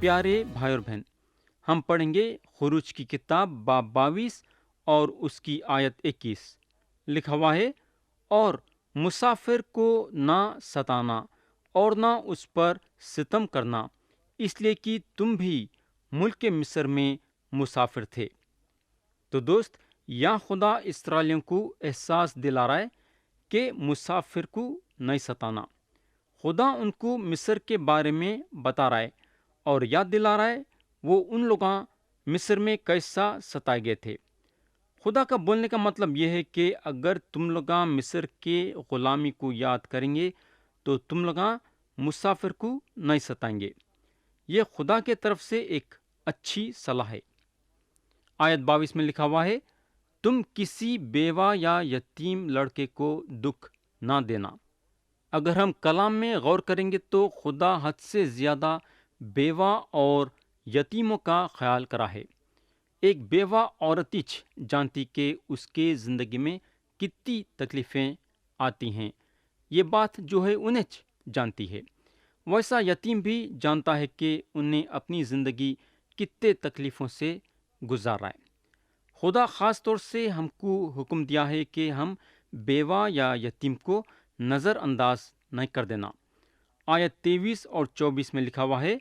پیارے بھائی اور بہن، ہم پڑھیں گے خروج کی کتاب باب 22 اور اس کی آیت 21۔ لکھا ہوا ہے، اور مسافر کو نہ ستانا اور نہ اس پر ستم کرنا، اس لیے کہ تم بھی ملک مصر میں مسافر تھے۔ تو دوست، یا خدا اسرائیلیوں کو احساس دلا رہا ہے کہ مسافر کو نہیں ستانا۔ خدا ان کو مصر کے بارے میں بتا رہا ہے اور یاد دلا رہا ہے وہ ان لوگاں مصر میں کیسا ستائے گئے تھے۔ خدا کا بولنے کا مطلب یہ ہے کہ اگر تم لوگاں مصر کے غلامی کو یاد کریں گے تو تم لوگاں مسافر کو نہیں ستائیں گے۔ یہ خدا کے طرف سے ایک اچھی صلاح ہے۔ آیت 22 میں لکھا ہوا ہے، تم کسی بیوہ یا یتیم لڑکے کو دکھ نہ دینا۔ اگر ہم کلام میں غور کریں گے تو خدا حد سے زیادہ بیوہ اور یتیموں کا خیال کرا ہے۔ ایک بیوہ عورتچ جانتی کہ اس کے زندگی میں کتنی تکلیفیں آتی ہیں، یہ بات جو ہے انہیں جانتی ہے۔ ویسا یتیم بھی جانتا ہے کہ انہیں اپنی زندگی کتنے تکلیفوں سے گزارا ہے۔ خدا خاص طور سے ہم کو حکم دیا ہے کہ ہم بیوہ یا یتیم کو نظر انداز نہیں کر دینا۔ آیت 23 اور 24 میں لکھا ہوا ہے،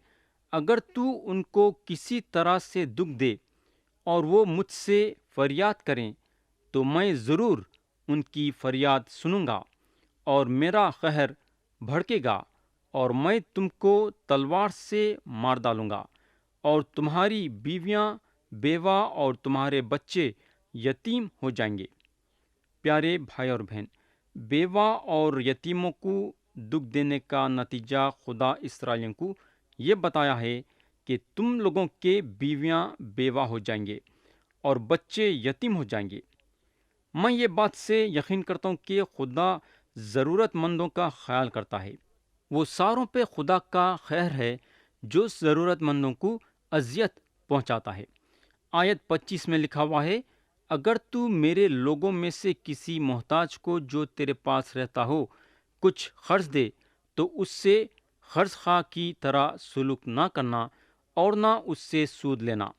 اگر تو ان کو کسی طرح سے دکھ دے اور وہ مجھ سے فریاد کریں تو میں ضرور ان کی فریاد سنوں گا اور میرا قہر بھڑکے گا اور میں تم کو تلوار سے مار ڈالوں گا اور تمہاری بیویاں بیوہ اور تمہارے بچے یتیم ہو جائیں گے۔ پیارے بھائی اور بہن، بیوہ اور یتیموں کو دکھ دینے کا نتیجہ خدا اسرائیلیوں کو یہ بتایا ہے کہ تم لوگوں کے بیویاں بیوہ ہو جائیں گے اور بچے یتیم ہو جائیں گے۔ میں یہ بات سے یقین کرتا ہوں کہ خدا ضرورت مندوں کا خیال کرتا ہے۔ وہ ساروں پہ خدا کا خیر ہے جو ضرورت مندوں کو اذیت پہنچاتا ہے۔ آیت 25 میں لکھا ہوا ہے، اگر تو میرے لوگوں میں سے کسی محتاج کو جو تیرے پاس رہتا ہو کچھ قرض دے تو اس سے قرض خواہ کی طرح سلوک نہ کرنا اور نہ اس سے سود لینا۔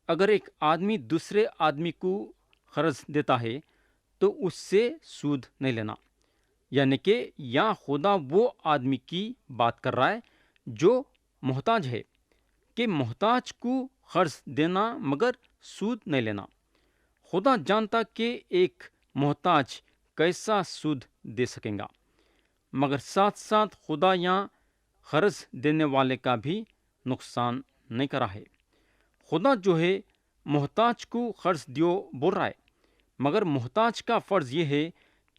اگر ایک آدمی دوسرے آدمی کو قرض دیتا ہے تو اس سے سود نہیں لینا، یعنی کہ یا خدا وہ آدمی کی بات کر رہا ہے جو محتاج ہے کہ محتاج کو قرض دینا مگر سود نہیں لینا۔ خدا جانتا کہ ایک محتاج کیسا سود دے سکیں گا، مگر ساتھ ساتھ خدا یہاں قرض دینے والے کا بھی نقصان نہیں کرا ہے۔ خدا جو ہے محتاج کو قرض دیو بول رہا ہے، مگر محتاج کا فرض یہ ہے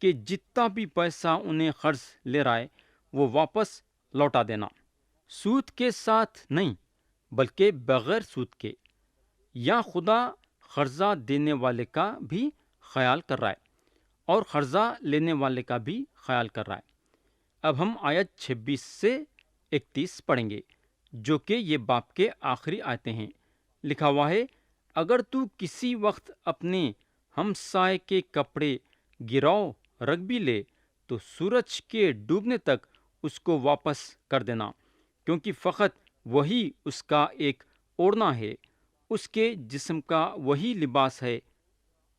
کہ جتنا بھی پیسہ انہیں قرض لے رہا ہے وہ واپس لوٹا دینا، سود کے ساتھ نہیں بلکہ بغیر سود کے۔ یا خدا قرضہ دینے والے کا بھی خیال کر رہا ہے اور قرضہ لینے والے کا بھی خیال کر رہا ہے۔ اب ہم آیت 26 سے 31 پڑھیں گے جو کہ یہ باب کے آخری آیتیں ہیں۔ لکھا ہوا ہے، اگر تو کسی وقت اپنے ہمسائے کے کپڑے گراؤ رکھ بھی لے تو سورج کے ڈوبنے تک اس کو واپس کر دینا، کیونکہ فقط وہی اس کا ایک اوڑھنا ہے، اس کے جسم کا وہی لباس ہے،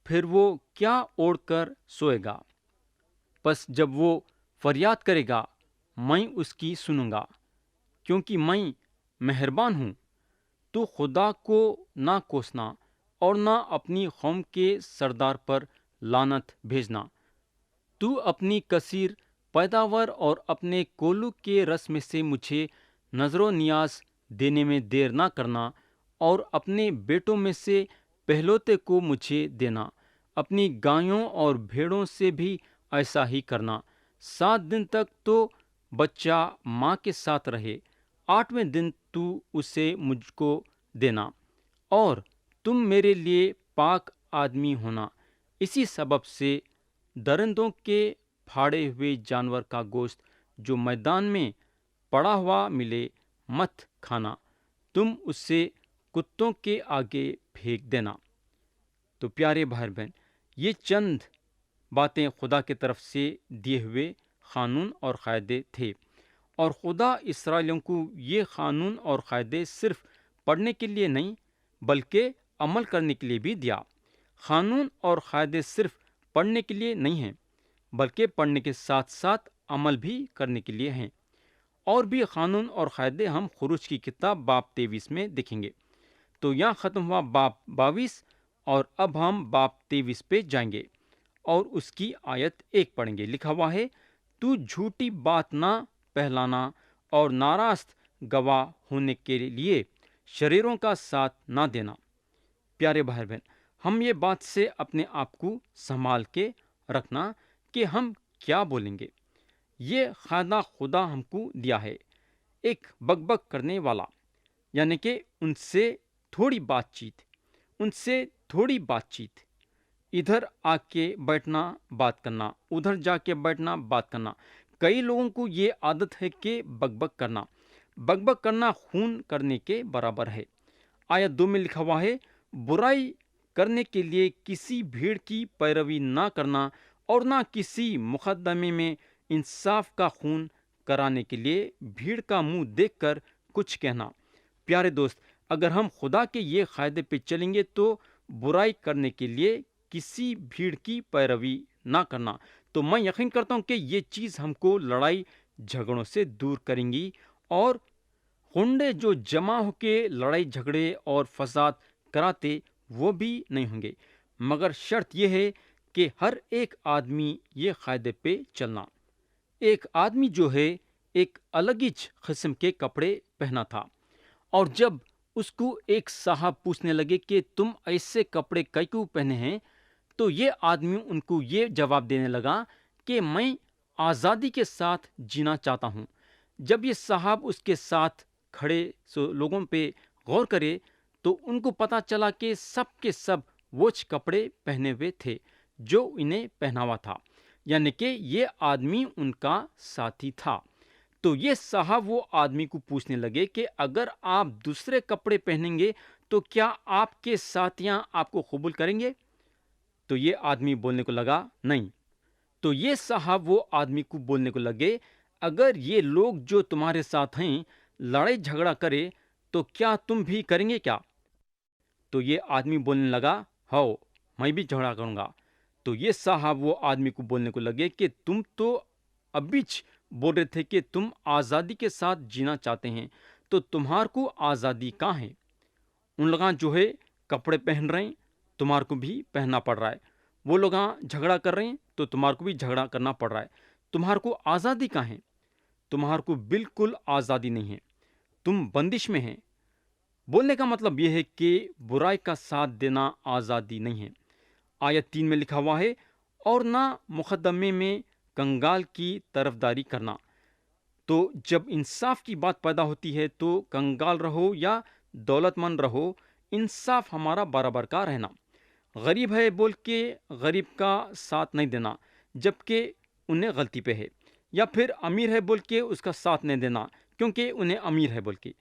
پھر وہ کیا اوڑھ کر سوئے گا؟ پس جب وہ فریاد کرے گا میں اس کی سنوں گا، کیونکہ میں مہربان ہوں۔ تو خدا کو نہ کوسنا اور نہ اپنی قوم کے سردار پر لعنت بھیجنا۔ تو اپنی کثیر پیداوار اور اپنے کولو کے رس میں سے مجھے نظر و نیاز دینے میں دیر نہ کرنا اور اپنے بیٹوں میں سے پہلوتے کو مجھے دینا۔ اپنی گایوں اور بھیڑوں سے بھی ایسا ہی کرنا۔ 7 دن تک تو بچہ ماں کے ساتھ رہے، 8ویں دن تو اسے مجھ کو دینا، اور تم میرے لیے پاک آدمی ہونا۔ اسی سبب سے درندوں کے پھاڑے ہوئے جانور کا گوشت جو میدان میں پڑا ہوا ملے مت کھانا، تم اسے کتوں کے آگے پھینک دینا۔ تو پیارے بھائی بہن، یہ چند باتیں خدا کی طرف سے دیے ہوئے قانون اور قاعدے تھے، اور خدا اسرائیلیوں کو یہ قانون اور قاعدے صرف پڑھنے کے لیے نہیں بلکہ عمل کرنے کے لیے بھی دیا۔ قانون اور قاعدے صرف پڑھنے کے لیے نہیں ہیں بلکہ پڑھنے کے ساتھ ساتھ عمل بھی کرنے کے لیے ہیں۔ اور بھی قانون اور قاعدے ہم خروج کی کتاب باب 23 میں دیکھیں گے۔ تو یہاں ختم ہوا باب 22 اور اب ہم باب 23 پہ جائیں گے اور اس کی آیت 1 پڑھیں گے۔ لکھا ہوا ہے، تو جھوٹی بات نہ پھیلانا اور ناراست گواہ ہونے کے لیے شریروں کا ساتھ نہ دینا۔ پیارے بھائی بہن، ہم یہ بات سے اپنے آپ کو سنبھال کے رکھنا کہ ہم کیا بولیں گے۔ یہ قاعدہ خدا ہم کو دیا ہے، ایک بک بک کرنے والا، یعنی کہ ان سے تھوڑی بات چیت، ادھر آ کے بیٹھنا بات کرنا، ادھر جا کے بیٹھنا بات کرنا۔ کئی لوگوں کو یہ عادت ہے کہ بک بک کرنا خون کرنے کے برابر ہے۔ آیت 2 میں لکھا ہوا ہے، برائی کرنے کے لیے کسی بھیڑ کی پیروی نہ کرنا اور نہ کسی مقدمے میں انصاف کا خون کرانے کے لیے بھیڑ کا منہ دیکھ کر کچھ کہنا۔ پیارے دوست، اگر ہم خدا کے یہ قاعدے پہ چلیں گے تو برائی کرنے کے لیے کسی بھیڑ کی پیروی نہ کرنا، تو میں یقین کرتا ہوں کہ یہ چیز ہم کو لڑائی جھگڑوں سے دور کریں گی، اور غنڈے جو جمع ہو کے لڑائی جھگڑے اور فساد کراتے وہ بھی نہیں ہوں گے، مگر شرط یہ ہے کہ ہر ایک آدمی یہ قاعدے پہ چلنا۔ ایک آدمی جو ہے ایک الگ ہی قسم کے کپڑے پہنا تھا، اور جب اس کو ایک صاحب پوچھنے لگے کہ تم ایسے کپڑے کیوں پہنے ہیں، تو یہ آدمی ان کو یہ جواب دینے لگا کہ میں آزادی کے ساتھ جینا چاہتا ہوں۔ جب یہ صاحب اس کے ساتھ کھڑے لوگوں پہ غور کرے تو ان کو پتا چلا کہ سب کے سب وہی کپڑے پہنے ہوئے تھے جو انہیں پہناوا تھا، یعنی کہ یہ آدمی ان کا ساتھی تھا۔ تو یہ صاحب وہ آدمی کو پوچھنے لگے کہ اگر آپ دوسرے کپڑے پہنیں گے تو کیا آپ کے ساتھیاں آپ کو قبول کریں گے؟ تو یہ آدمی بولنے کو لگا نہیں۔ تو یہ صاحب وہ آدمی کو بولنے کو لگے، اگر یہ لوگ جو تمہارے ساتھ ہیں لڑائی جھگڑا کرے تو کیا تم بھی کریں گے کیا؟ تو یہ آدمی بولنے لگا، ہاں میں بھی جھگڑا کروں گا۔ تو یہ صاحب وہ آدمی کو بولنے کو لگے کہ تم تو ابھی بول رہے تھے کہ تم آزادی کے ساتھ جینا چاہتے ہیں، تو تمہار کو آزادی کہاں ہے؟ ان لوگاں جو ہے کپڑے پہن رہے ہیں، تمہار کو بھی پہننا پڑ رہا ہے۔ وہ لوگاں جھگڑا کر رہے ہیں تو تمہار کو بھی جھگڑا کرنا پڑ رہا ہے۔ تمہار کو آزادی کہاں ہے؟ تمہار کو بالکل آزادی نہیں ہے، تم بندش میں ہیں۔ بولنے کا مطلب یہ ہے کہ برائی کا ساتھ دینا آزادی نہیں ہے۔ آیت 3 میں لکھا ہوا ہے، اور نہ مقدمے میں کنگال کی طرفداری کرنا۔ تو جب انصاف کی بات پیدا ہوتی ہے تو کنگال رہو یا دولت مند رہو، انصاف ہمارا برابر کا رہنا۔ غریب ہے بول کے غریب کا ساتھ نہیں دینا جبکہ انہیں غلطی پہ ہے، یا پھر امیر ہے بول کے اس کا ساتھ نہیں دینا کیونکہ انہیں امیر ہے بول کے۔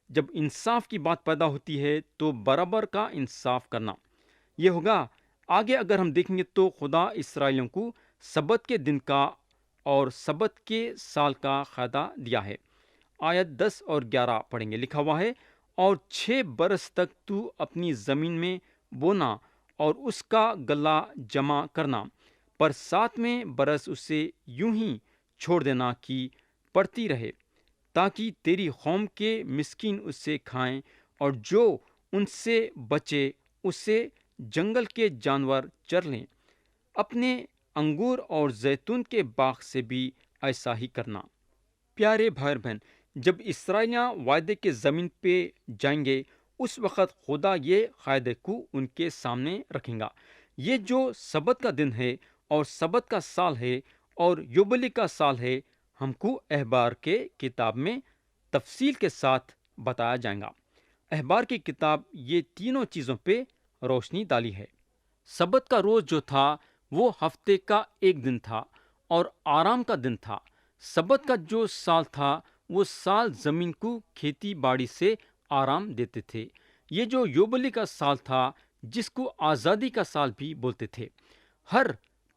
جب انصاف کی بات پیدا ہوتی ہے تو برابر کا انصاف کرنا یہ ہوگا۔ آگے اگر ہم دیکھیں گے تو خدا اسرائیلیوں کو سبت کے دن کا اور سبت کے سال کا قاعدہ دیا ہے۔ آیت 10 اور 11 پڑھیں گے۔ لکھا ہوا ہے، اور 6 برس تک تو اپنی زمین میں بونا اور اس کا گلہ جمع کرنا، پر 7ویں برس اسے یوں ہی چھوڑ دینا کہ پڑتی رہے، تاکہ تیری قوم کے مسکین اس سے کھائیں، اور جو ان سے بچے اسے جنگل کے جانور چر لیں۔ اپنے انگور اور زیتون کے باغ سے بھی ایسا ہی کرنا۔ پیارے بھائی بہن، جب اسرائیلیاں وعدے کے زمین پہ جائیں گے اس وقت خدا یہ قاعدے کو ان کے سامنے رکھیں گا۔ یہ جو سبت کا دن ہے اور سبت کا سال ہے اور یوبلی کا سال ہے، ہم کو احبار کے کتاب میں تفصیل کے ساتھ بتایا جائے گا۔ احبار کی کتاب یہ تینوں چیزوں پہ روشنی ڈالی ہے۔ سبت کا روز جو تھا وہ ہفتے کا ایک دن تھا اور آرام کا دن تھا۔ سبت کا جو سال تھا وہ سال زمین کو کھیتی باڑی سے آرام دیتے تھے۔ یہ جو یوبلی کا سال تھا جس کو آزادی کا سال بھی بولتے تھے، ہر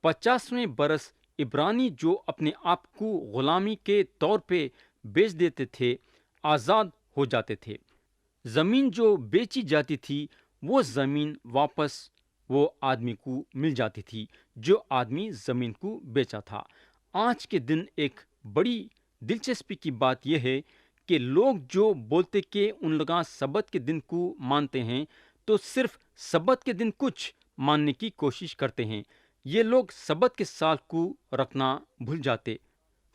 50ویں برس عبرانی جو اپنے آپ کو غلامی کے طور پہ بیچ دیتے تھے آزاد ہو جاتے تھے۔ زمین جو بیچی جاتی تھی وہ زمین واپس وہ آدمی کو مل جاتی تھی جو آدمی زمین کو بیچا تھا۔ آج کے دن ایک بڑی دلچسپی کی بات یہ ہے کہ لوگ جو بولتے کہ ان لوگ سبت کے دن کو مانتے ہیں تو صرف سبت کے دن کچھ ماننے کی کوشش کرتے ہیں۔ یہ لوگ سبت کے سال کو رکھنا بھول جاتے،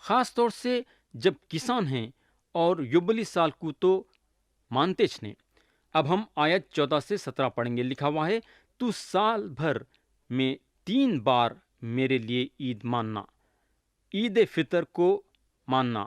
خاص طور سے جب کسان ہیں، اور یوبلی سال کو تو مانتے نہیں۔ اب ہم آیت 14 سے 17 پڑھیں گے۔ لکھا ہوا ہے، تو سال بھر میں 3 بار میرے لیے عید ماننا، عید فطر کو ماننا،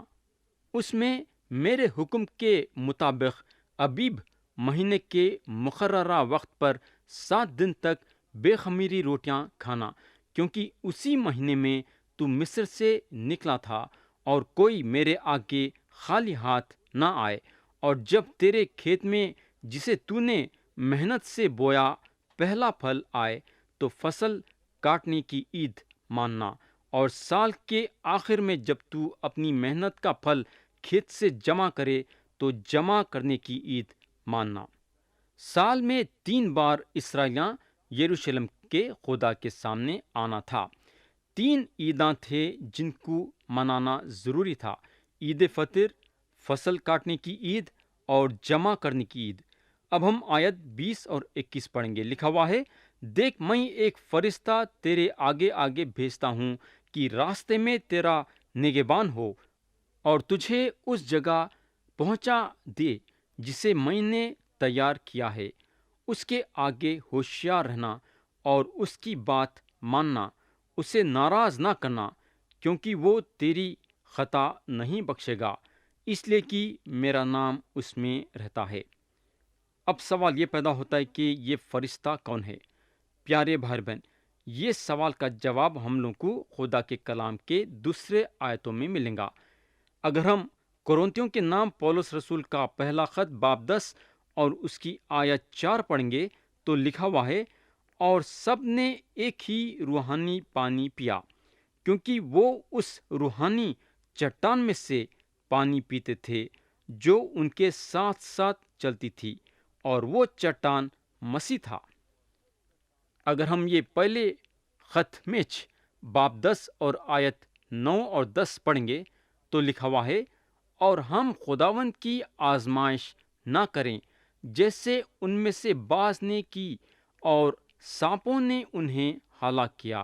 اس میں میرے حکم کے مطابق ابیب مہینے کے مقررہ وقت پر 7 دن تک بے خمیری روٹیاں کھانا، کیونکہ اسی مہینے میں تو مصر سے نکلا تھا، اور کوئی میرے آگے خالی ہاتھ نہ آئے۔ اور جب تیرے کھیت میں جسے تو نے محنت سے بویا پہلا پھل آئے تو فصل کاٹنے کی عید ماننا، اور سال کے آخر میں جب تو اپنی محنت کا پھل کھیت سے جمع کرے تو جمع کرنے کی عید ماننا۔ سال میں 3 بار اسرائیلیاں یروشلم کے خدا کے سامنے آنا تھا۔ 3 عیداں تھے جن کو منانا ضروری تھا: عید فطر، فصل کاٹنے کی عید اور جمع کرنے کی عید۔ اب ہم آیت 20 اور 21 پڑھیں گے۔ لکھا ہوا ہے، دیکھ میں ایک فرشتہ تیرے آگے آگے بھیجتا ہوں کہ راستے میں تیرا نگہبان ہو اور تجھے اس جگہ پہنچا دے جسے میں نے تیار کیا ہے۔ اس کے آگے ہوشیار رہنا اور اس کی بات ماننا، اسے ناراض نہ کرنا، کیونکہ وہ تیری خطا نہیں بخشے گا، اس لیے کہ میرا نام اس میں رہتا ہے۔ اب سوال یہ پیدا ہوتا ہے کہ یہ فرشتہ کون ہے؟ پیارے بھائی بہن، یہ سوال کا جواب ہم لوگوں کو خدا کے کلام کے دوسرے آیتوں میں ملے گا۔ اگر ہم کورنتھیوں کے نام پولس رسول کا پہلا خط باب 10 اور اس کی آیت 4 پڑھیں گے تو لکھا ہوا ہے، اور سب نے ایک ہی روحانی پانی پیا، کیونکہ وہ اس روحانی چٹان میں سے پانی پیتے تھے جو ان کے ساتھ ساتھ چلتی تھی، اور وہ چٹان مسیح تھا۔ اگر ہم یہ پہلے خط میچ باب 10 اور آیت 9 اور 10 پڑھیں گے تو لکھا ہوا ہے، اور ہم خداوند کی آزمائش نہ کریں جیسے ان میں سے بعض نے کی، اور سانپوں نے انہیں ہلاک کیا،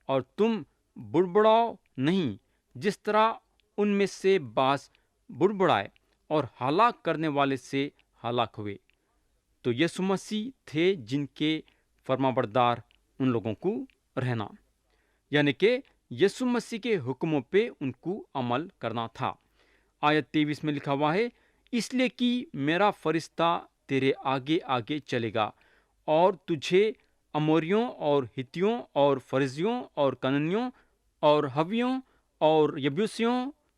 اور تم بڑبڑاؤ نہیں جس طرح ان میں سے بعض بڑبڑائے اور ہلاک کرنے والے سے ہلاک ہوئے۔ تو یسوع مسیح تھے جن کے فرمانبردار ان لوگوں کو رہنا، یعنی کہ یسوع مسیح کے حکموں پہ ان کو عمل کرنا تھا۔ آیت 23 میں لکھا ہوا ہے، اس لیے کہ میرا فرشتہ تیرے آگے آگے چلے گا اور تجھے اموریوں اور ہتیوں اور فرزیوں اور کننیوں اور ہویوں اور یبوسیوں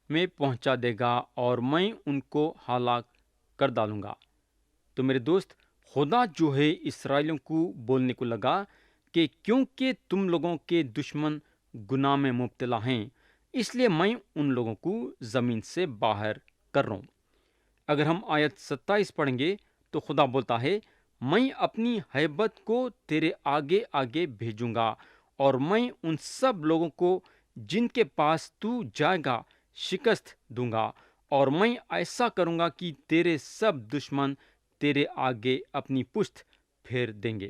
میں پہنچا دے گا، اور میں ان کو ہلاک کر ڈالوں گا۔ تو میرے دوست، خدا جو ہے اسرائیلیوں کو بولنے کو لگا کہ کیونکہ تم لوگوں کے دشمن گناہ میں مبتلا ہیں، اس لیے میں ان لوگوں کو زمین سے باہر کر رہا ہوں۔ اگر ہم آیت 27 پڑھیں گے تو خدا بولتا ہے، میں اپنی ہیبت کو تیرے آگے آگے بھیجوں گا، اور میں ان سب لوگوں کو جن کے پاس تو جائے گا شکست دوں گا، اور میں ایسا کروں گا کہ تیرے سب دشمن تیرے آگے اپنی پشت پھیر دیں گے۔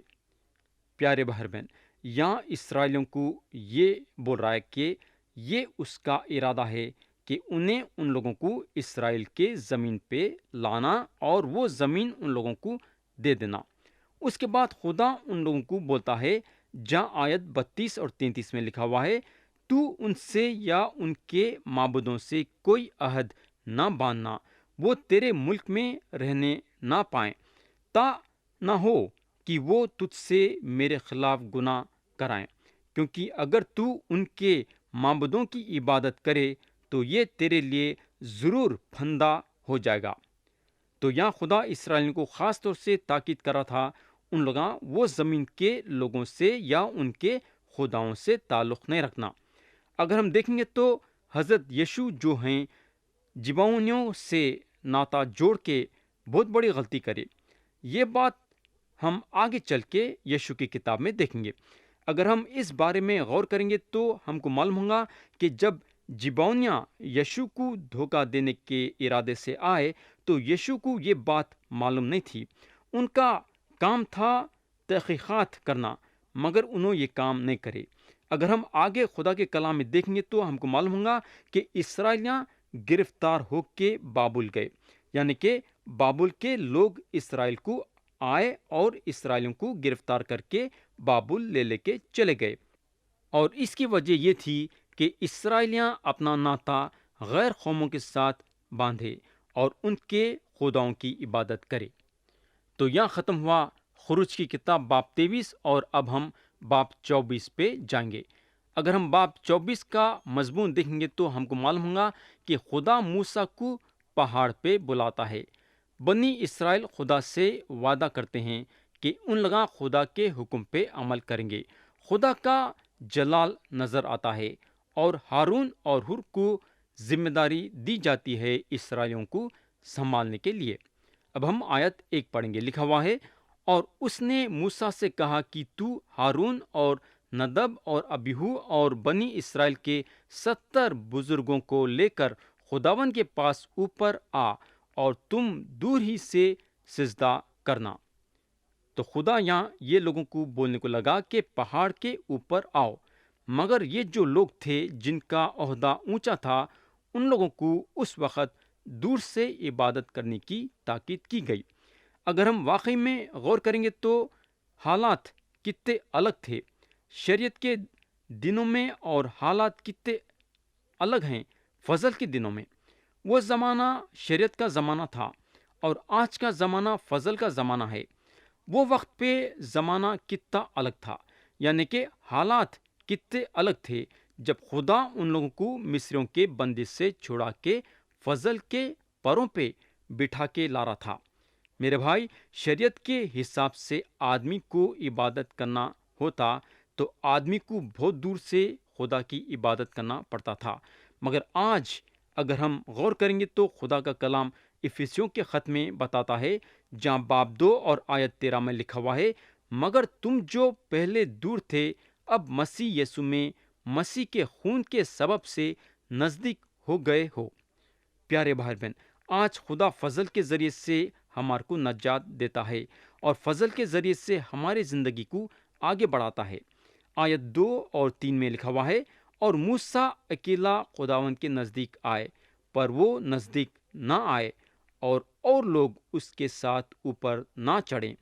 پیارے بھائی بہن، یہاں اسرائیلیوں کو یہ بول رہا ہے کہ یہ اس کا ارادہ ہے کہ انہیں ان لوگوں کو اسرائیل کے زمین پہ لانا اور وہ زمین ان لوگوں کو دے دینا۔ اس کے بعد خدا ان لوگوں کو بولتا ہے، جہاں آیت 32 اور 33 میں لکھا ہوا ہے، تو ان سے یا ان کے معبودوں سے کوئی عہد نہ باندھنا، وہ تیرے ملک میں رہنے نہ پائیں، تا نہ ہو کہ وہ تجھ سے میرے خلاف گناہ کرائیں، کیونکہ اگر تو ان کے معبودوں کی عبادت کرے تو یہ تیرے لیے ضرور پھندہ ہو جائے گا۔ تو یہاں خدا اسرائیلیوں کو خاص طور سے تاکید کر رہا تھا، ان لوگاں وہ زمین کے لوگوں سے یا ان کے خداؤں سے تعلق نہیں رکھنا۔ اگر ہم دیکھیں گے تو حضرت یشوع جو ہیں، جباؤنیوں سے ناتا جوڑ کے بہت بڑی غلطی کرے۔ یہ بات ہم آگے چل کے یشوع کی کتاب میں دیکھیں گے۔ اگر ہم اس بارے میں غور کریں گے تو ہم کو معلوم ہوگا کہ جب جباؤنیاں یشوع کو دھوکہ دینے کے ارادے سے آئے تو یشوع کو یہ بات معلوم نہیں تھی۔ ان کا کام تھا تحقیقات کرنا، مگر انہوں یہ کام نہیں کرے۔ اگر ہم آگے خدا کے کلام میں دیکھیں گے تو ہم کو معلوم ہوگا کہ اسرائیلیاں گرفتار ہو کے بابل گئے، یعنی کہ بابل کے لوگ اسرائیل کو آئے اور اسرائیلیوں کو گرفتار کر کے بابل لے کے چلے گئے۔ اور اس کی وجہ یہ تھی کہ اسرائیلیاں اپنا ناتا غیر قوموں کے ساتھ باندھے اور ان کے خداؤں کی عبادت کرے۔ تو یہاں ختم ہوا خروج کی کتاب باب 23، اور اب ہم باب 24 پہ جائیں گے۔ اگر ہم باب 24 کا مضمون دیکھیں گے تو ہم کو معلوم ہوگا کہ خدا موسیٰ کو پہاڑ پہ بلاتا ہے۔ بنی اسرائیل خدا سے وعدہ کرتے ہیں کہ ان لوگاں خدا کے حکم پہ عمل کریں گے۔ خدا کا جلال نظر آتا ہے اور ہارون اور ہر کو ذمہ داری دی جاتی ہے اسرائیلیوں کو سنبھالنے کے لیے۔ اب ہم آیت 1 پڑھیں گے۔ لکھا ہوا ہے، اور اس نے موسیٰ سے کہا کہ تو ہارون اور ندب اور ابیہو اور بنی اسرائیل کے 70 بزرگوں کو لے کر خداوند کے پاس اوپر آ، اور تم دور ہی سے سجدہ کرنا۔ تو خدا یہاں یہ لوگوں کو بولنے کو لگا کہ پہاڑ کے اوپر آؤ، مگر یہ جو لوگ تھے جن کا عہدہ اونچا تھا، ان لوگوں کو اس وقت دور سے عبادت کرنے کی تاکید کی گئی۔ اگر ہم واقعی میں غور کریں گے تو حالات کتنے الگ تھے شریعت کے دنوں میں، اور حالات کتنے الگ ہیں فضل کے دنوں میں۔ وہ زمانہ شریعت کا زمانہ تھا اور آج کا زمانہ فضل کا زمانہ ہے۔ وہ وقت پہ زمانہ کتنا الگ تھا، یعنی کہ حالات کتنے الگ تھے جب خدا ان لوگوں کو مصریوں کے بندش سے چھڑا کے فضل کے پروں پہ بٹھا کے لا رہا تھا۔ میرے بھائی، شریعت کے حساب سے آدمی کو عبادت کرنا ہوتا تو آدمی کو بہت دور سے خدا کی عبادت کرنا پڑتا تھا، مگر آج اگر ہم غور کریں گے تو خدا کا کلام افسیوں کے خط میں بتاتا ہے، جہاں باب 2 اور آیت 13 میں لکھا ہوا ہے، مگر تم جو پہلے دور تھے اب مسیح یسوع میں مسیح کے خون کے سبب سے نزدیک ہو گئے ہو۔ پیارے بھائی بہن، آج خدا فضل کے ذریعے سے ہمارے کو نجات دیتا ہے اور فضل کے ذریعے سے ہماری زندگی کو آگے بڑھاتا ہے۔ آیت 2 اور 3 میں لکھا ہوا ہے، اور موسیٰ اکیلا خداوند کے نزدیک آئے، پر وہ نزدیک نہ آئے اور لوگ اس کے ساتھ اوپر نہ چڑھیں۔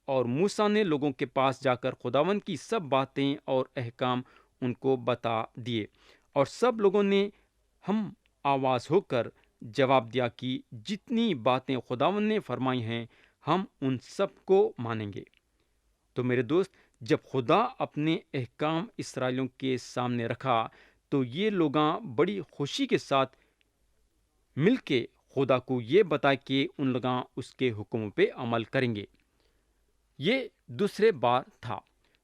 اور موسیٰ نے لوگوں کے پاس جا کر خداوند کی سب باتیں اور احکام ان کو بتا دیے، اور سب لوگوں نے ہم آواز ہو کر جواب دیا کہ جتنی باتیں خداوند نے فرمائی ہیں ہم ان سب کو مانیں گے۔ تو میرے دوست، جب خدا اپنے احکام اسرائیلیوں کے سامنے رکھا تو یہ لوگاں بڑی خوشی کے ساتھ مل کے خدا کو یہ بتائے کہ ان لوگاں اس کے حکموں پہ عمل کریں گے۔ یہ دوسرے بار تھا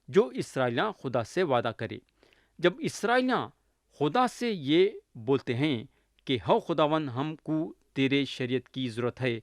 جو اسرائیلیاں خدا سے وعدہ کرے۔ جب اسرائیلیاں خدا سے یہ بولتے ہیں کہ ہو خداون، ہم کو تیرے شریعت کی ضرورت ہے،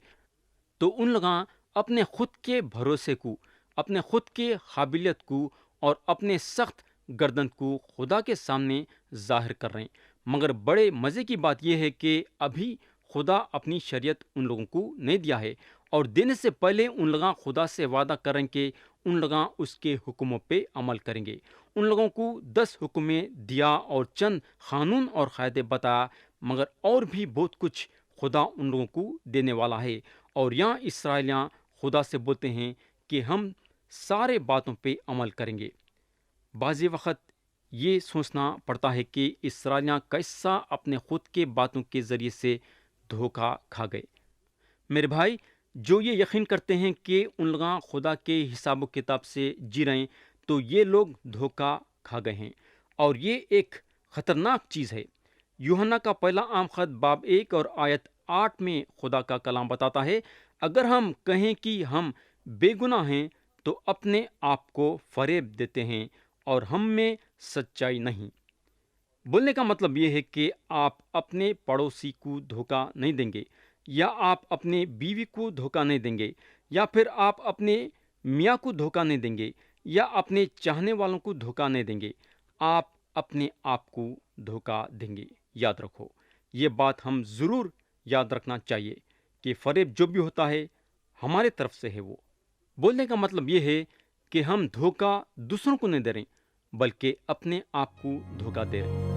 تو ان لوگاں اپنے خود کے بھروسے کو، اپنے خود کے قابلیت کو اور اپنے سخت گردن کو خدا کے سامنے ظاہر کر رہے ہیں۔ مگر بڑے مزے کی بات یہ ہے کہ ابھی خدا اپنی شریعت ان لوگوں کو نہیں دیا ہے، اور دینے سے پہلے ان لوگاں خدا سے وعدہ کریں کہ ان لوگاں اس کے حکموں پہ عمل کریں گے۔ ان لوگوں کو 10 حکمیں دیا اور چند قانون اور قاعدے بتایا، مگر اور بھی بہت کچھ خدا ان لوگوں کو دینے والا ہے۔ اور یہاں اسرائیلیاں خدا سے بولتے ہیں کہ ہم سارے باتوں پہ عمل کریں گے۔ بعضی وقت یہ سوچنا پڑتا ہے کہ اسرائیلیاں کیسا اپنے خود کے باتوں کے ذریعے سے دھوکہ کھا گئے۔ میرے بھائی، جو یہ یقین کرتے ہیں کہ ان لوگاں خدا کے حساب و کتاب سے جی رہے ہیں، تو یہ لوگ دھوکہ کھا گئے ہیں، اور یہ ایک خطرناک چیز ہے۔ یوحنا کا پہلا عام خط باب 1 اور آیت 8 میں خدا کا کلام بتاتا ہے، اگر ہم کہیں کہ ہم بے گناہ ہیں تو اپنے آپ کو فریب دیتے ہیں اور ہم میں سچائی نہیں۔ بولنے کا مطلب یہ ہے کہ آپ اپنے پڑوسی کو دھوکہ نہیں دیں گے، یا آپ اپنے بیوی کو دھوکہ نہیں دیں گے، یا پھر آپ اپنے میاں کو دھوکہ نہیں دیں گے، یا اپنے چاہنے والوں کو دھوکہ نہیں دیں گے۔ آپ اپنے آپ کو دھوکہ دیں گے۔ یاد رکھو، یہ بات ہم ضرور یاد رکھنا چاہیے کہ فریب جو بھی ہوتا ہے ہمارے طرف سے ہے۔ وہ بولنے کا مطلب یہ ہے کہ ہم دھوکہ دوسروں کو نہیں دے رہے، بلکہ اپنے آپ کو دھوکہ دے رہے ہیں۔